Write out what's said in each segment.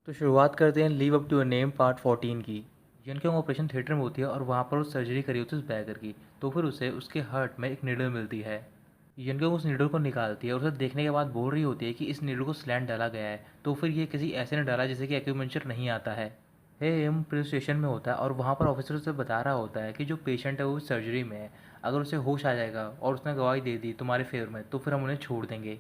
तो शुरुआत करते हैं leave up to a name part 14 की। यंगकियोंग ऑपरेशन थिएटर में होती है और वहाँ पर वो सर्जरी करी होती है उस बैगर की। तो फिर उसे उसके हार्ट में एक नीडल मिलती है। यंगकियोंग उस नीडल को निकालती है और उसे देखने के बाद बोल रही होती है कि इस नीडल को स्लैंड डाला गया है, तो फिर ये किसी ऐसे ने डाला जिसे कि एक्यूपंक्चर नहीं आता है। एम पुलिस स्टेशन में होता है और वहाँ पर ऑफिसर उसे बता रहा होता है कि जो पेशेंट है वो सर्जरी में है। अगर उसे होश आ जाएगा और उसने गवाही दे दी तुम्हारे फेवर में तो फिर हम उन्हें छोड़ देंगे।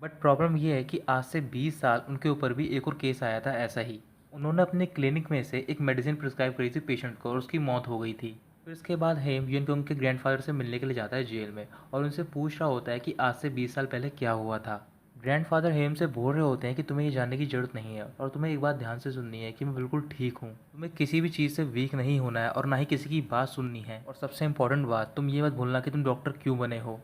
बट प्रॉब्लम ये है कि आज से 20 साल उनके ऊपर भी एक और केस आया था ऐसा ही। उन्होंने अपने क्लिनिक में से एक मेडिसिन प्रिस्क्राइब करी थी पेशेंट को और उसकी मौत हो गई थी। फिर इसके बाद हेम यून के उनके ग्रैंडफादर से मिलने के लिए जाता है जेल में और उनसे पूछ रहा होता है कि आज से 20 साल पहले क्या हुआ था। ग्रैंडफादर हेम से बोल रहे होते हैं कि तुम्हें ये जानने की जरूरत नहीं है और तुम्हें एक बात ध्यान से सुननी है कि मैं बिल्कुल ठीक हूँ। तुम्हें किसी भी चीज़ से वीक नहीं होना है और ना ही किसी की बात सुननी है, और सबसे इंपॉर्टेंट बात तुम ये मत भूलना कि तुम डॉक्टर क्यों बने हो।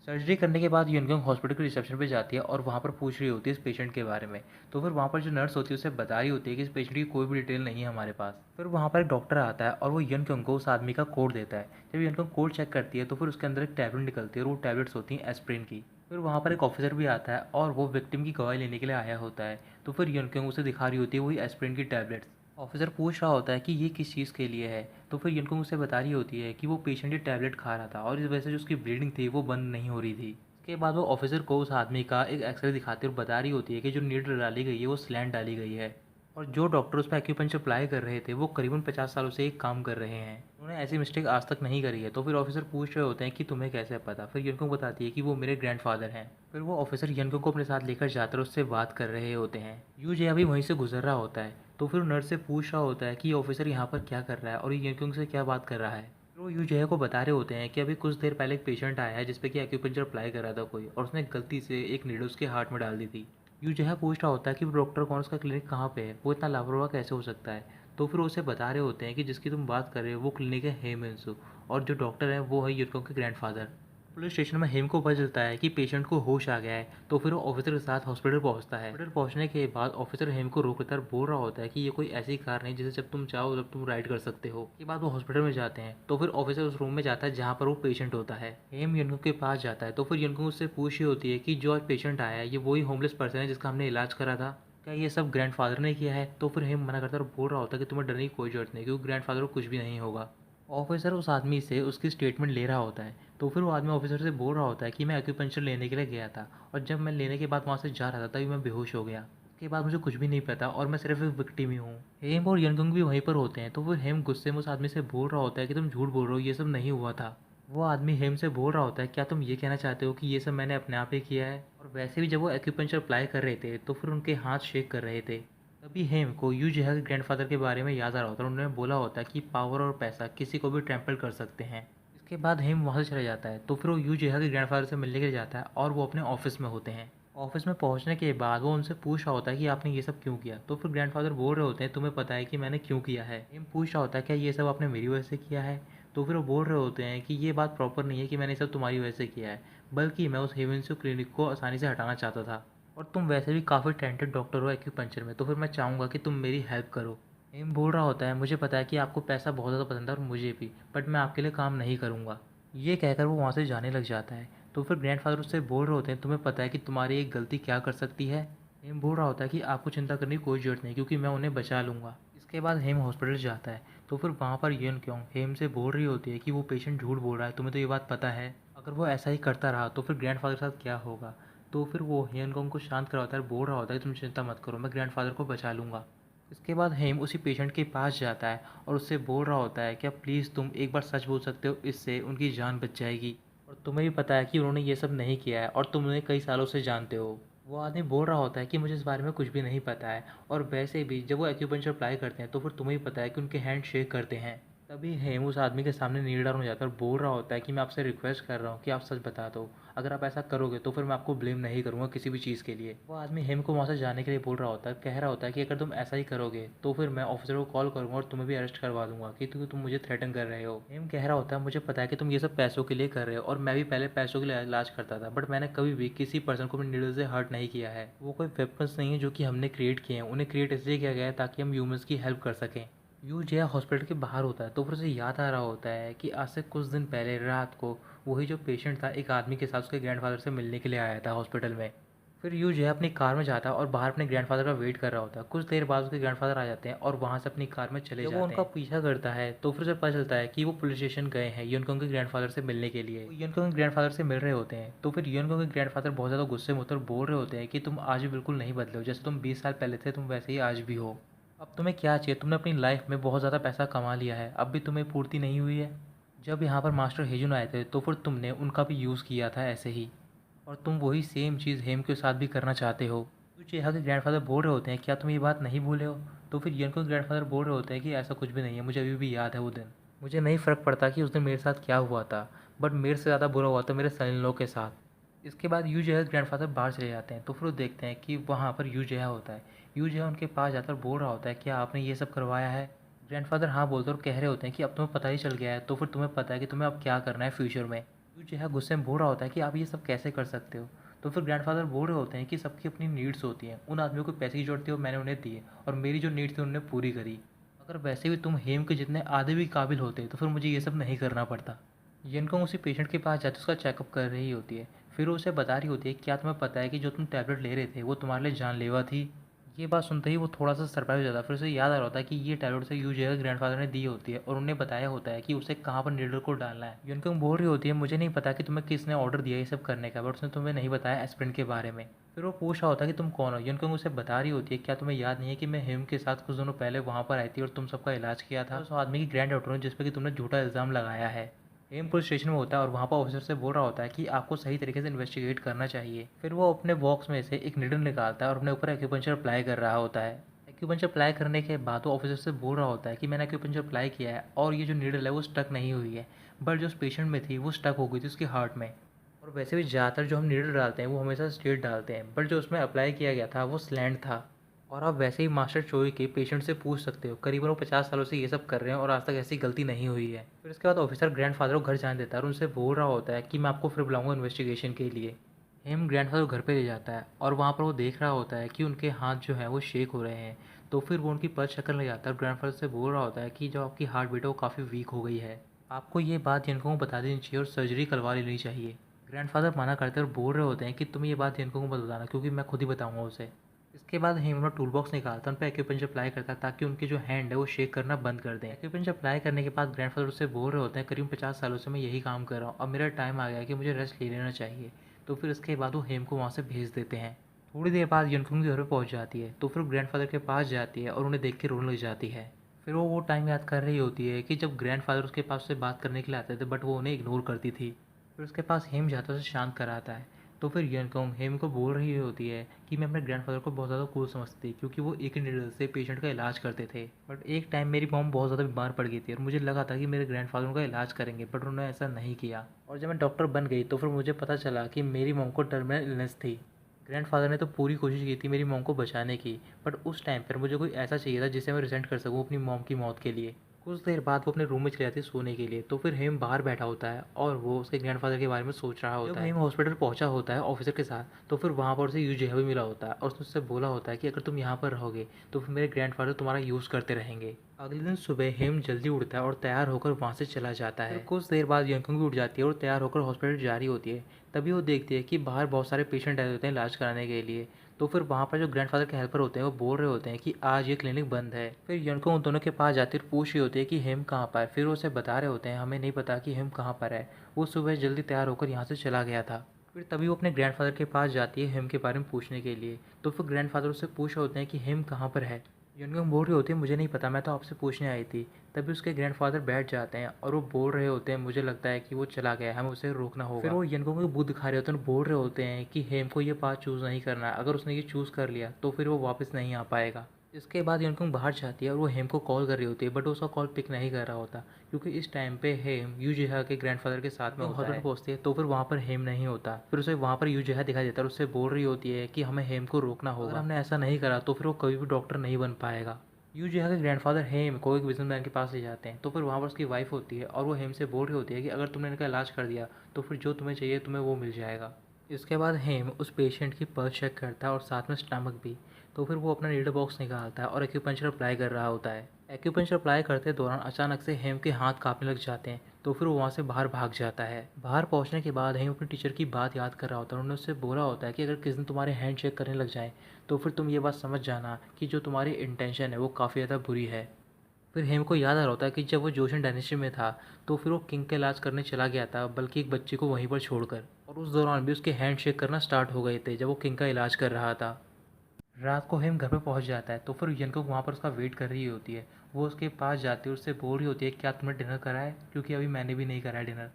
सर्जरी करने के बाद यूनगंग हॉस्पिटल के रिसेप्शन पे जाती है और वहाँ पर पूछ रही होती है इस पेशेंट के बारे में। तो फिर वहाँ पर जो नर्स होती है उसे बता रही होती है कि इस पेशेंट की कोई भी डिटेल नहीं है हमारे पास। फिर वहाँ पर एक डॉक्टर आता है और वो यनकंग को उस आदमी का कोड देता है। जब यनकंग कोड चेक करती है तो फिर उसके अंदर एक टैबलेट निकलती है और वो टैबलेट्स होती हैं एस्प्रिन की। फिर वहाँ पर एक ऑफिसर भी आता है और वो विक्टिम की गवाही लेने के लिए आया होता है। तो फिर यनकंग उसे दिखा रही होती है वही एस्प्रिन की टैबलेट्स। ऑफिसर पूछ रहा होता है कि ये किस चीज़ के लिए है। तो फिर यनकंग उसे बता रही होती है कि वो पेशेंट ये टैबलेट खा रहा था और इस वजह से जो उसकी ब्लीडिंग थी वो बंद नहीं हो रही थी। इसके बाद वो ऑफिसर को उस आदमी का एक एक्सरे दिखाते हुए बता रही होती है कि जो नीडल डाली गई है वो स्लैंड डाली गई है और जो डॉक्टर उस पर एक्यूपंक्चर अप्लाई कर रहे थे वो करीबन 50 सालों से एक काम कर रहे हैं। उन्होंने ऐसी मिस्टेक आज तक नहीं करी है। तो फिर ऑफिसर पूछ रहे होते हैं कि तुम्हें कैसे पता। फिर यनको बताती है कि वो मेरे ग्रैंडफादर हैं। फिर वो ऑफिसर यनको को अपने साथ लेकर जाकर उससे बात कर रहे होते हैं। यू जे अभी वहीं से गुजर रहा होता है। तो फिर नर्स से पूछ रहा होता है कि ये ऑफिसर यहाँ पर क्या कर रहा है और ये यनको से क्या बात कर रहा है। फिर वो यू जे को बता रहे होते हैं कि अभी कुछ देर पहले एक पेशेंट आया है जिसपे कि एक्यूपंक्चर अप्लाई कर रहा था कोई, और उसने गलती से एक नीडल उसके हार्ट में डाल दी थी। यूजहा पूछ रहा होता है कि वो डॉक्टर कौन, उसका क्लिनिक कहाँ पे है, वो इतना लापरवाह कैसे हो सकता है। तो फिर उसे बता रहे होते हैं कि जिसकी तुम बात कर रहे हो वो क्लिनिक है हेमेंसु, और जो डॉक्टर है वो है युरकों के ग्रैंडफादर। पुलिस स्टेशन में हेम को पता चलता है कि पेशेंट को होश आ गया है। तो फिर वो ऑफिसर के साथ हॉस्पिटल पहुंचता है। हॉस्पिटल पहुंचने के बाद ऑफिसर हेम को रोककर बोल रहा होता है कि ये कोई ऐसी कार नहीं जिसे जब तुम चाहो तब तुम राइड कर सकते हो। के बाद वो हॉस्पिटल में जाते हैं। तो फिर ऑफिसर उस रूम में जाता है जहाँ पर वो पेशेंट होता है। हेम यनकुंग के पास जाता है। तो फिर यनकुंग उससे पूछ रही होती है कि जो आज पेशेंट आया है ये वही होमलेस पर्सन है जिसका हमने इलाज करा था, क्या ये सब ग्रैंडफादर ने किया है। तो फिर हेम मना करता है और बोल रहा होता है कि तुम्हें डरने की कोई जरूरत नहीं, क्योंकि ग्रैंडफादर को कुछ भी नहीं होगा। ऑफिसर उस आदमी से उसकी स्टेटमेंट ले रहा होता है। तो फिर वो आदमी ऑफिसर से बोल रहा होता है कि मैं एक्यूपंक्चर लेने के लिए गया था और जब मैं लेने के बाद वहाँ से जा रहा था तभी मैं बेहोश हो गया। उसके बाद मुझे कुछ भी नहीं पता और मैं सिर्फ एक विक्टिम ही हूँ। हेम और यनगुंग भी वहीं पर होते हैं। तो फिर हेम गुस्से में उस आदमी से बोल रहा होता है कि तुम झूठ बोल रहे हो, ये सब नहीं हुआ था। वो आदमी हेम से बोल रहा होता है क्या तुम ये कहना चाहते हो कि ये सब मैंने अपने आप ही किया है। और वैसे भी जब वो एक्यूपंक्चर अप्लाई कर रहे थे तो फिर उनके हाथ शेक कर रहे थे। तभी हेम को यू जिहा के ग्रैंडफादर के बारे में याद आ रहा होता है और उन्होंने बोला होता है कि पावर और पैसा किसी को भी ट्रैम्पल कर सकते हैं। इसके बाद हेम वहाँ से चला जाता है। तो फिर वो यू जिहा के ग्रैंडफादर से मिलने के लिए जाता है और वो अपने ऑफिस में होते हैं। ऑफिस में पहुंचने के बाद वो उनसे पूछ रहा होता है कि आपने ये सब क्यों किया। तो फिर ग्रैंडफादर बोल रहे होते हैं तुम्हें पता है कि मैंने क्यों किया है। हेम पूछ रहा होता है क्या ये सब आपने मेरी वजह से किया है। तो फिर वो बोल रहे होते हैं कि ये बात प्रॉपर नहीं है कि मैंने सब तुम्हारी वजह से किया है, बल्कि मैं उस हेवेंसू क्लिनिक को आसानी से हटाना चाहता था और तुम वैसे भी काफ़ी टैलेंटेड डॉक्टर हो एक्यूपंक्चर में, तो फिर मैं चाहूँगा कि तुम मेरी हेल्प करो। हेम बोल रहा होता है मुझे पता है कि आपको पैसा बहुत ज़्यादा पसंद है और मुझे भी, बट मैं आपके लिए काम नहीं करूँगा। ये कहकर वो वहाँ से जाने लग जाता है। तो फिर ग्रैंडफादर उससे बोल रहे होते हैं तुम्हें पता है कि तुम्हारी एक गलती क्या कर सकती है। हेम बोल रहा होता है कि आपको चिंता करने की कोई ज़रूरत नहीं क्योंकि मैं उन्हें बचा लूँगा। इसके बाद हेम हॉस्पिटल जाता है। तो फिर वहाँ पर येन क्योंग हेम से बोल रही होती है कि वो पेशेंट झूठ बोल रहा है, तुम्हें तो ये बात पता है। अगर वो ऐसा ही करता रहा तो फिर ग्रैंडफादर के साथ क्या होगा। तो फिर वो हेमकोंग को शांत करवाता है, बोल रहा होता है तुम चिंता मत करो, मैं ग्रैंडफादर को बचा लूँगा। इसके बाद हेम उसी पेशेंट के पास जाता है और उससे बोल रहा होता है क्या प्लीज़ तुम एक बार सच बोल सकते हो, इससे उनकी जान बच जाएगी और तुम्हें भी पता है कि उन्होंने ये सब नहीं किया है और तुम उन्हें कई सालों से जानते हो। वो आदमी बोल रहा होता है कि मुझे इस बारे में कुछ भी नहीं पता है और वैसे भी जब वो एक्यूपंक्चर अप्लाई करते हैं तो फिर तुम्हें भी पता है कि उनके हैंड शेक करते हैं। तभी हेम उस आदमी के सामने नील डाउन हो जाता है और बोल रहा होता है कि मैं आपसे रिक्वेस्ट कर रहा हूँ कि आप सच बता दो। अगर आप ऐसा करोगे तो फिर मैं आपको ब्लेम नहीं करूँगा किसी भी चीज़ के लिए। वो आदमी हेम को वहाँ से जाने के लिए बोल रहा होता है, कह रहा होता है कि अगर तुम ऐसा ही करोगे तो फिर मैं ऑफिसर को कॉल करूँगा और तुम्हें भी अरेस्ट करवा दूंगा कि तुम मुझे थ्रेटन कर रहे हो। हेम कह रहा होता है मुझे पता है कि तुम ये सब पैसों के लिए कर रहे हो और मैं भी पहले पैसों के लिए इलाज करता था, बट मैंने कभी भी किसी पर्सन को अपने नीडल से हर्ट नहीं किया है। वो कोई वेपन्स नहीं है जो कि हमने क्रिएट किए हैं, उन्हें क्रिएट इसलिए किया गया है ताकि हम ह्यूमंस की हेल्प कर सकें। यू जया हॉस्पिटल के बाहर होता है। तो फिर उसे याद आ रहा होता है कि आज से कुछ दिन पहले रात को वही जो पेशेंट था एक आदमी के साथ उसके ग्रैंडफादर से मिलने के लिए आया था हॉस्पिटल में। फिर यू जो है अपनी कार में जाता है और बाहर अपने ग्रैंडफ़ादर का वेट कर रहा होता है। कुछ देर बाद उसके ग्रैंडफ़ादर आ जाते हैं और वहाँ से अपनी कार में चले जाते हैं। जब वो उनका पीछा करता है तो फिर उसे पता चलता है कि वो पुलिस स्टेशन गए हैं युनकोंग के ग्रैंडफ़ादर से मिलने के लिए। वो युनकोंग के ग्रैंडफ़ादर से मिल रहे होते हैं तो फिर युनकोंग के ग्रैंडफ़ादर बहुत ज़्यादा गुस्से में होते हैं और बोल रहे होते हैं कि तुम आज भी बिल्कुल नहीं बदले हो, जैसे तुम 20 साल पहले थे तुम वैसे ही आज भी हो। अब तुम्हें क्या चाहिए? तुमने अपनी लाइफ में बहुत ज़्यादा पैसा कमा लिया है, अब भी तुम्हें पूर्ति नहीं हुई है। जब यहाँ पर मास्टर हेजुन आए थे तो फिर तुमने उनका भी यूज़ किया था ऐसे ही, और तुम वही सेम चीज़ हेम के साथ भी करना चाहते हो। तो चेहा के ग्रैंडफ़ादर बोल रहे होते हैं क्या तुम ये बात नहीं भूले हो? तो फिर यनको के ग्रैंडफ़ादर बोल रहे होते हैं कि ऐसा कुछ भी नहीं है, मुझे अभी भी याद है वो दिन। मुझे नहीं फ़र्क पड़ता कि उस दिन मेरे साथ क्या हुआ था, बट मेरे से ज़्यादा बुरा हुआ था मेरे सन इन लॉ के साथ। इसके बाद यू जेहा ग्रैंडफ़ादर बाहर चले जाते हैं तो फिर वो देखते हैं कि वहाँ पर यू जेहा होता है। यू जेहा उनके पास जाकर बोल रहा होता है क्या आपने ये सब करवाया है? ग्रैंडफ़ादर हाँ बोलते और कह रहे होते हैं कि अब तुम्हें पता ही चल गया है तो फिर तुम्हें पता है कि तुम्हें अब क्या करना है फ्यूचर में। यू जेहा गुस्से में बोल रहा होता है कि आप ये सब कैसे कर सकते हो? तो फिर ग्रैंडफ़ादर बोल रहे होते हैं कि सबकी अपनी नीड्स होती हैं, उन आदमियों को पैसे की ज़रूरत थी और मैंने उन्हें दिए, और मेरी जो नीड्स थी उन्होंने पूरी करी। अगर वैसे भी तुम हेम के जितने आधे भी काबिल होते तो फिर मुझे ये सब नहीं करना पड़ता। यनकोंग उसी पेशेंट के पास जाती उसका चेकअप कर रही होती है। फिर वो उसे बता रही होती है क्या तुम्हें पता है कि जो तुम टैबलेट ले रहे थे वो तुम्हारे लिए जानलेवा थी? ये बात सुनते ही वो थोड़ा सा सरप्राइज हो जाता है। फिर उसे याद आ रहा होता है कि ये टैबलेट उसे यूजे के ग्रैंडफादर ने दी होती है और उन्हें बताया होता है कि उसे कहाँ पर नीडल को डालना है। यूनकोंग बोल रही होती है मुझे नहीं पता कि तुम्हें किसने ऑर्डर दिया ये सब करने का, बट उसने तुम्हें नहीं बताया एस्पिरिन के बारे में। फिर वो पूछ रहा होता है कि तुम कौन हो। यूनकोंग उसे बता रही होती है क्या तुम्हें याद नहीं है कि मैं हिम के साथ कुछ दिनों पहले वहाँ पर आई थी और तुम सबका इलाज किया था उस आदमी की ग्रैंड डॉटर जिस पर कि तुमने झूठा इल्ज़ाम लगाया है। हेम पुलिस स्टेशन में होता है और वहाँ पर ऑफिसर से बोल रहा होता है कि आपको सही तरीके से इन्वेस्टिगेट करना चाहिए। फिर वो अपने बॉक्स में से एक नीडल निकालता है और अपने ऊपर एक्यूपंक्चर अप्लाई कर रहा होता है। एक्यूपंक्चर अप्लाई करने के बाद वो ऑफिसर से बोल रहा होता है कि मैंने एक्यूपंक्चर अप्लाई किया है और ये जो नीडल है वो स्टक नहीं हुई है, बट जो उस पेशेंट में थी वो स्टक हो गई थी उसके हार्ट में। और वैसे भी ज़्यादातर जो हम नीडल डालते हैं वो हमेशा स्ट्रेट डालते हैं, बट जो उसमें अप्लाई किया गया था वो स्लैंट था। और आप वैसे ही मास्टर चोई के पेशेंट से पूछ सकते हो, करीबन वो 50 सालों से ये सब कर रहे हैं और आज तक ऐसी गलती नहीं हुई है। फिर इसके बाद ऑफिसर ग्रैंडफादर को घर जाने देता है और उनसे बोल रहा होता है कि मैं आपको फिर बुलाऊंगा इन्वेस्टिगेशन के लिए। हेम ग्रैंडफादर को घर पे ले जाता है और वहाँ पर वो देख रहा होता है कि उनके हाथ जो है वो शेक हो रहे हैं। तो फिर वो उनकी पल्स चेक करने लग जाता है और ग्रैंडफादर से बोल रहा होता है कि जो आपकी हार्ट बीट है वो काफ़ी वीक हो गई है, आपको ये बात जिनको बता देनी चाहिए और सर्जरी करवा लेनी चाहिए। ग्रैंडफादर मना करते हैं और बोल रहे होते हैं कि तुम ये बात जिनको मत बताना क्योंकि मैं खुद ही बताऊंगा उसे। इसके बाद हेम अपना टूल बॉक्स निकालता है, उन पर एक्यूपंक्चर अप्लाई करता है ताकि उनकी जो हैंड है वो शेक करना बंद कर दें। एक्यूपंक्चर अप्लाई करने के बाद ग्रैंडफादर उससे बोल रहे होते हैं करीब 50 सालों से मैं यही काम कर रहा हूँ, अब मेरा टाइम आ गया है कि मुझे रेस्ट ले लेना चाहिए। तो फिर इसके बाद वो हेम को वहाँ से भेज देते हैं। थोड़ी देर बाद युनकुंग घर पर पहुँच जाती है तो फिर ग्रैंडफादर के पास जाती है और उन्हें देख के रोने लग जाती है। फिर वो टाइम याद कर रही होती है कि जब ग्रैंडफादर उसके पास से बात करने के लिए आते थे बट वो उन्हें इग्नोर करती थी। फिर उसके पास हेम जाता है उसे शांत कराता है। तो फिर यनकोंग हेम को बोल रही होती है कि मैं अपने ग्रैंडफादर को बहुत ज़्यादा कूल समझती थी क्योंकि वो एक ही नीडल से पेशेंट का इलाज करते थे, बट एक टाइम मेरी मॉम बहुत ज़्यादा बीमार पड़ गई थी और मुझे लगा था कि मेरे ग्रैंडफादर उनका इलाज करेंगे, बट उन्होंने ऐसा नहीं किया। और जब मैं डॉक्टर बन गई तो फिर मुझे पता चला कि मेरी मॉम को टर्मिनल इलनेस थी। ग्रैंडफादर ने तो पूरी कोशिश की थी मेरी मॉम को बचाने की, बट उस टाइम पर मुझे कोई ऐसा चाहिए था जिससे मैं रिजेंट कर सकूँ अपनी मॉम की मौत के लिए। कुछ देर बाद वो अपने रूम में चली जाती है सोने के लिए तो फिर हेम बाहर बैठा होता है और वो उसके ग्रैंडफादर के बारे में सोच रहा होता है। जब हेम हॉस्पिटल पहुंचा होता है ऑफिसर के साथ तो फिर वहाँ पर उसे यूजेहा भी मिला होता है और उसने उससे बोला होता है कि अगर तुम यहाँ पर रहोगे तो फिर मेरे ग्रैंडफादर तुम्हारा यूज़ करते रहेंगे। अगले दिन सुबह हेम जल्दी उठता है और तैयार होकर वहाँ से चला जाता है। फिर कुछ देर बाद यंकुंग भी उठ जाती है और तैयार होकर हॉस्पिटल जा रही होती है। तभी वो देखती है कि बाहर बहुत सारे पेशेंट आए होते हैं इलाज कराने के लिए। तो फिर वहाँ पर जो ग्रैंडफादर के हेल्पर होते हैं वो बोल रहे होते हैं कि आज ये क्लिनिक बंद है। फिर यनको उन दोनों के पास जाती है, पूछ रही होती है कि हेम कहाँ पर है। फिर वो उसे बता रहे होते हैं हमें नहीं पता कि हेम कहाँ पर है, वो सुबह जल्दी तैयार होकर यहाँ से चला गया था। फिर तभी वो अपने ग्रैंडफादर के पास जाती है हेम के बारे में पूछने के लिए। तो फिर ग्रैंडफादर उससे पूछ रहे होते हैं कि हेम कहाँ पर है। यनगंग बोल रही होती है मुझे नहीं पता, मैं तो आपसे पूछने आई थी। तभी उसके ग्रैंडफादर बैठ जाते हैं और वो बोल रहे होते हैं मुझे लगता है कि वो चला गया है, हमें उसे रोकना होगा। फिर वो यनगंग को बुद्ध दिखा रहे होते हैं, बोल रहे होते हैं कि हेम को ये पाथ चूज़ नहीं करना है, अगर उसने ये चूज़ कर लिया तो फिर वो वापस नहीं आ पाएगा। इसके बाद यनकुंग बाहर जाती है और वो हेम को कॉल कर रही होती है, बट उसका कॉल पिक नहीं कर रहा होता क्योंकि इस टाइम पे हेम यूजिहा के ग्रैंडफादर के साथ में हॉस्पिटल पहुंचती है। तो फिर वहाँ पर हेम नहीं होता। फिर उसे वहाँ पर यूजिहा दिखाई देता है और उससे बोल रही होती है कि हमें हेम को रोकना होगा, अगर हमने ऐसा नहीं करा तो फिर वो कभी भी डॉक्टर नहीं बन पाएगा। यूजिहा के ग्रैंडफादर हेम को एक बिजनेसमैन के पास ले जाते हैं। तो फिर वहाँ पर उसकी वाइफ होती है और वो हेम से बोल रही होती है कि अगर तुमने इनका इलाज कर दिया तो फिर जो तुम्हें चाहिए तुम्हें वो मिल जाएगा। इसके बाद हेम उस पेशेंट की पल्स चेक करता है और साथ में स्टमक भी। तो फिर वो अपना नीडल बॉक्स निकालता है और एक्यूपंक्चर अप्लाई कर रहा होता है। एक्यूपंक्चर अप्लाई करते दौरान अचानक से हेम के हाथ कांपने लग जाते हैं। तो फिर वो वहाँ से बाहर भाग जाता है। बाहर पहुँचने के बाद हेम अपने टीचर की बात याद कर रहा होता है। उन्होंने उससे बोला होता है कि अगर किसी दिन तुम्हारे हैंड शेक करने लग जाए तो फिर तुम ये बात समझ जाना कि जो तुम्हारी इंटेंशन है वो काफ़ी ज़्यादा बुरी है। फिर हेम को याद आ रहा होता है कि जब वो जोशन डायनेस्टी में था तो फिर वो किंग का इलाज करने चला गया था, बल्कि एक बच्चे को वहीं पर छोड़कर, और उस दौरान भी उसके हैंड शेक करना स्टार्ट हो गए थे जब वो किंग का इलाज कर रहा था। रात को हेम घर पे पहुंच जाता है तो फिर यंगकोंग वहाँ पर उसका वेट कर रही होती है। वो उसके पास जाती है और उससे बोल रही होती है क्या तुमने डिनर करा है, क्योंकि अभी मैंने भी नहीं करा है डिनर।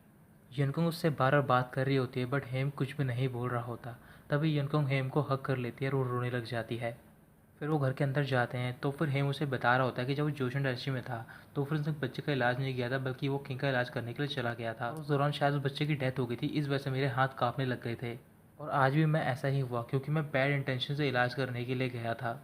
यंगकोंग उससे बार बार बात कर रही होती है बट हेम कुछ भी नहीं बोल रहा होता। तभी यंगकोंग हेम को हक कर लेती है और वो रोने लग जाती है। फिर वो घर के अंदर जाते हैं तो फिर हेम उसे बता रहा होता है कि जब वो जोशन इंडस्ट्री में था तो फिर उसने बच्चे का इलाज नहीं किया था, बल्कि वो किंग का इलाज करने के लिए चला गया था। उस दौरान शायद उस बच्चे की डेथ हो गई थी, इस वजह से मेरे हाथ कांपने लग गए थे। और आज भी मैं ऐसा ही हुआ क्योंकि मैं बैड इंटेंशन से इलाज करने के लिए गया था।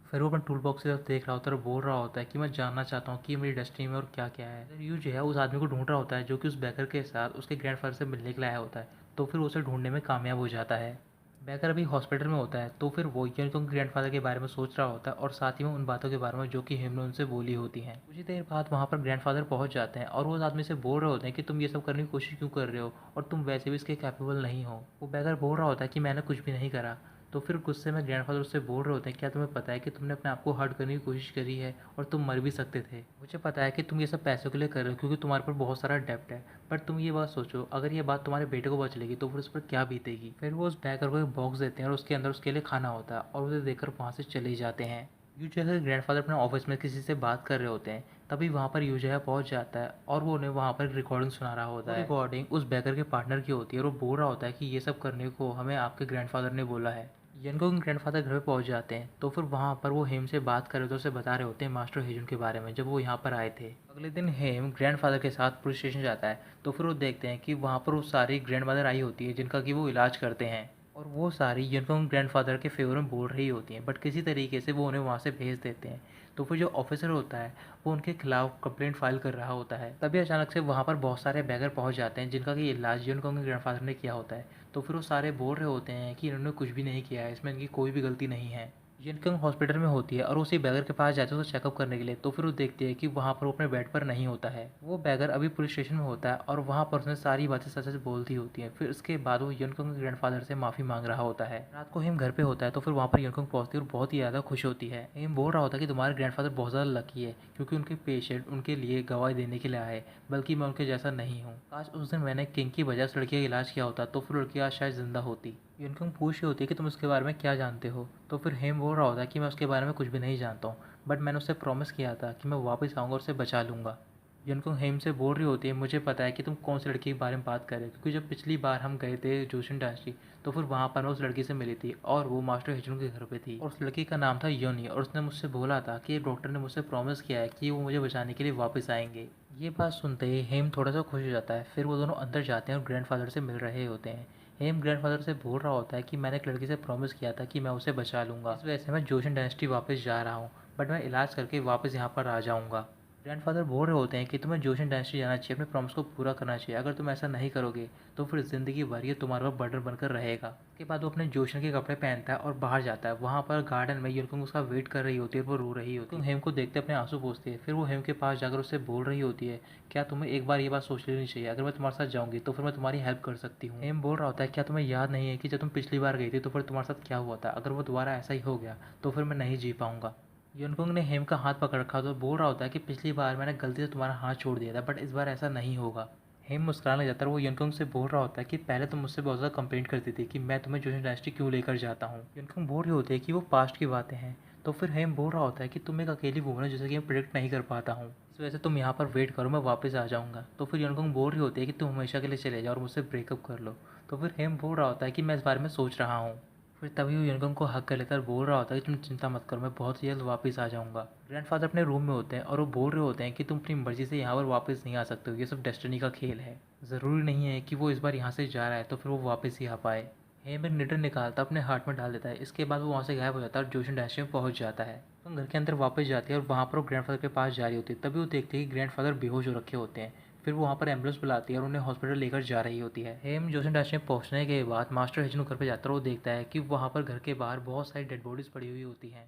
फिर वो अपने टूल बॉक्स की तरफ देख रहा होता है और बोल रहा होता है कि मैं जानना चाहता हूँ कि मेरी डेस्टिनी में और क्या क्या है। फिर यू जो है उस आदमी को ढूंढ रहा होता है जो कि उस बैकर के साथ उसके ग्रैंडफादर से मिलने के लिए आया होता है। तो फिर उसे ढूंढने में कामयाब हो जाता है। बैकर अभी हॉस्पिटल में होता है तो फिर वो यंगकोंग के ग्रैंडफादर के बारे में सोच रहा होता है और साथ ही में उन बातों के बारे में जो कि हेम ने उनसे बोली होती हैं। कुछ ही देर बाद वहाँ पर ग्रैंडफादर पहुँच जाते हैं और वो उस आदमी से बोल रहे होते हैं कि तुम ये सब करने की कोशिश क्यों कर रहे हो और तुम वैसे भी इसके कैपेबल नहीं हो। वो बैकर बोल रहा होता है कि मैंने कुछ भी नहीं करा। तो फिर गुस्से में ग्रैंडफादर उससे बोल रहे होते हैं क्या तुम्हें पता है कि तुमने अपने आप को हर्ट करने की कोशिश करी है और तुम मर भी सकते थे। मुझे पता है कि तुम ये सब पैसों के लिए कर रहे हो क्योंकि तुम्हारे पर बहुत सारा डेप्ट है, पर तुम ये बात सोचो अगर ये बात तुम्हारे बेटे को पता चलेगी तो फिर उस पर क्या बीतेगी। फिर वो उस बैकर को एक बॉक्स देते हैं और उसके अंदर उसके लिए खाना होता है और उसे देखकर वहाँ से चले जाते हैं। यूजहा के ग्रैंडफादर अपने ऑफिस में किसी से बात कर रहे होते हैं। तभी वहाँ पर यूजहा पहुँच जाता है और वो उन्हें वहाँ पर रिकॉर्डिंग सुना रहा होता है। रिकॉर्डिंग उस बैकर के पार्टनर की होती है और वो बोल रहा होता है कि ये सब करने को हमें आपके ग्रैंडफादर ने बोला है। यंगकोंग ग्रैंडफादर घर पे पहुंच जाते हैं तो फिर वहाँ पर वो हेम से बात कर रहे थे, उसे बता रहे होते हैं मास्टर हेजुन के बारे में जब वो यहाँ पर आए थे। अगले दिन हेम ग्रैंडफादर के साथ पुलिस स्टेशन जाता है तो फिर वो देखते हैं कि वहाँ पर वो सारी ग्रैंड मदर आई होती है जिनका कि वो इलाज करते हैं, और वो सारी यंगकोंग ग्रैंडफादर के फेवर में बोल रही होती हैं, बट किसी तरीके से वो उन्हें वहाँ से भेज देते हैं। तो फिर जो ऑफिसर होता है वो उनके खिलाफ कंप्लेंट फाइल कर रहा होता है। तभी अचानक से वहाँ पर बहुत सारे बैगर पहुँच जाते हैं जिनका कि इलाज यंगकोंग के ग्रैंडफादर ने किया होता है। तो फिर वो सारे बोल रहे होते हैं कि इन्होंने कुछ भी नहीं किया है, इसमें इनकी कोई भी गलती नहीं है। यंगकोंग हॉस्पिटल में होती है और उसी बैगर के पास जाते हैं उसको चेकअप करने के लिए। तो फिर वो देखती है कि वहाँ पर वो अपने बेड पर नहीं होता है। वो बैगर अभी पुलिस स्टेशन में होता है और वहाँ पर उसने सारी बातें सच सच बोलती होती हैं। फिर उसके बाद वो यंगकोंग के ग्रैंडफादर से माफ़ी मांग रहा होता है। रात को हिम घर पे होता है तो फिर वहाँ पर यंगकोंग पहुँचती है और बहुत ही ज़्यादा खुश होती है। हिम बोल रहा होता है कि तुम्हारे ग्रैंडफादर बहुत ज़्यादा लकी है क्योंकि उनके पेशेंट उनके लिए गवाही देने के लिए आए, बल्कि मैं उनके जैसा नहीं हूँ। आज उस दिन मैंने किंग की वजह से लड़की का इलाज किया होता तो फिर लड़की आज शायद जिंदा होती। यंगकोंग पूछ रही होती है कि तुम उसके बारे में क्या जानते हो। तो फिर हेम बोल रहा होता है कि मैं उसके बारे में कुछ भी नहीं जानता हूँ, बट मैंने उससे प्रॉमिस किया था कि मैं वापस आऊँगा और उसे बचा लूँगा। यंगकोंग हेम से बोल रही होती है मुझे पता है कि तुम कौन सी लड़की के बारे में बात कर रहे हो, क्योंकि जब पिछली बार हम गए थे जोशिन डांसी तो फिर वहाँ पर मैं उस लड़की से मिली थी और वो मास्टर हिजून के घर पे थी और उस लड़की का नाम था योनी, और उसने मुझसे बोला था कि डॉक्टर ने मुझसे प्रॉमिस किया है कि वो मुझे बचाने के लिए वापस आएंगे। ये बात सुनते ही हेम थोड़ा सा खुश हो जाता है। फिर वो दोनों अंदर जाते हैं और ग्रैंडफादर से मिल रहे होते हैं। हेम ग्रैंडफादर से बोल रहा होता है कि मैंने एक लड़की से प्रॉमिस किया था कि मैं उसे बचा लूँगा, इस वजह से मैं जोशन डायनेस्टी वापस जा रहा हूँ, बट मैं इलाज करके वापस यहाँ पर आ जाऊँगा। ग्रैंडफादर बोल रहे होते हैं कि तुम्हें जोशन डायनेस्टी जाना चाहिए, अपने प्रॉमिस को पूरा करना चाहिए। अगर तुम ऐसा नहीं करोगे तो फिर ज़िंदगी भर ये तुम्हारे ऊपर बर्डन बनकर रहेगा। उसके बाद वो अपने जोशन के कपड़े पहनता है और बाहर जाता है। वहाँ पर गार्डन में यंगकोंग उसका वेट कर रही होती है, वो रो रही होती है। हेम को देखते अपने आंसू पोंछती है। फिर वो हेम के पास जाकर उससे बोल रही होती है क्या तुम्हें एक बार ये बात सोच लेनी चाहिए, अगर मैं तुम्हारे साथ जाऊँगी तो फिर मैं तुम्हारी हेल्प कर सकती हूँ। हेम बोल रहा होता है क्या तुम्हें याद नहीं है कि जब तुम पिछली बार गई थी तो फिर तुम्हारे साथ क्या हुआ था, अगर वो दोबारा ऐसा ही हो गया तो फिर मैं नहीं जी पाऊँगा। यंगकोंग ने हेम का हाथ पकड़ रखा तो बोल रहा होता है कि पिछली बार मैंने गलती से तुम्हारा हाथ छोड़ दिया था, बट इस बार ऐसा नहीं होगा। हेम मुस्कुराने लग जाता है और वो यंगकोंग से बोल रहा होता है कि पहले तुम मुझसे बहुत ज़्यादा कंप्लेंट करती थी कि मैं तुम्हें जोशन डायनेस्टी क्यों लेकर जाता हूँ। यंगकोंग बोल रही होती है कि वो पास्ट की बातें हैं। तो फिर हेम बोल रहा होता है कि तुम एक अकेली वूमन हो जैसे कि मैं प्रिडिक्ट नहीं कर पाता हूँ, इस वजह से तुम यहाँ पर वेट करो, मैं वापस आ जाऊँगा। तो फिर यंगकोंग बोल रही होती है कि तुम हमेशा के लिए चले जाओ और मुझसे ब्रेकअप कर लो। तो फिर हेम बोल रहा होता है कि मैं इस बारे में सोच रहा हूँ। फिर तभी वो यंगकोंग को हक कर लेकर बोल रहा होता है कि तुम चिंता मत करो, मैं बहुत ही जल्द वापस आ जाऊँगा। ग्रैंडफादर अपने रूम में होते हैं और वो बोल रहे होते हैं कि तुम अपनी मर्जी से यहाँ पर वापस नहीं आ सकते हो, ये सब डेस्टिनी का खेल है। ज़रूरी नहीं है कि वो इस बार यहाँ से जा रहा है तो फिर वो वापस ही आ पाए। हेम एक निडर निकालता अपने हार्ट में डाल देता है। इसके बाद वो वहाँ से गायब हो जाता है और जोशन डायनेस्टी में पहुँच जाता है। तो घर के अंदर वापस जाती है और वहाँ पर वो ग्रैंडफादर के पास जा रही होती है। तभी वो देखती है कि ग्रैंडफादर बेहोश हो रखे होते हैं। फिर वो वहाँ पर एम्बुलेंस बुलाती है और उन्हें हॉस्पिटल लेकर जा रही होती है। हेम जोशन डायनेस्टी में पहुँचने के बाद मास्टर हिजनु घर पर जाता है और वो देखता है कि वहाँ पर घर के बाहर बहुत सारी डेड बॉडीज़ पड़ी हुई होती हैं।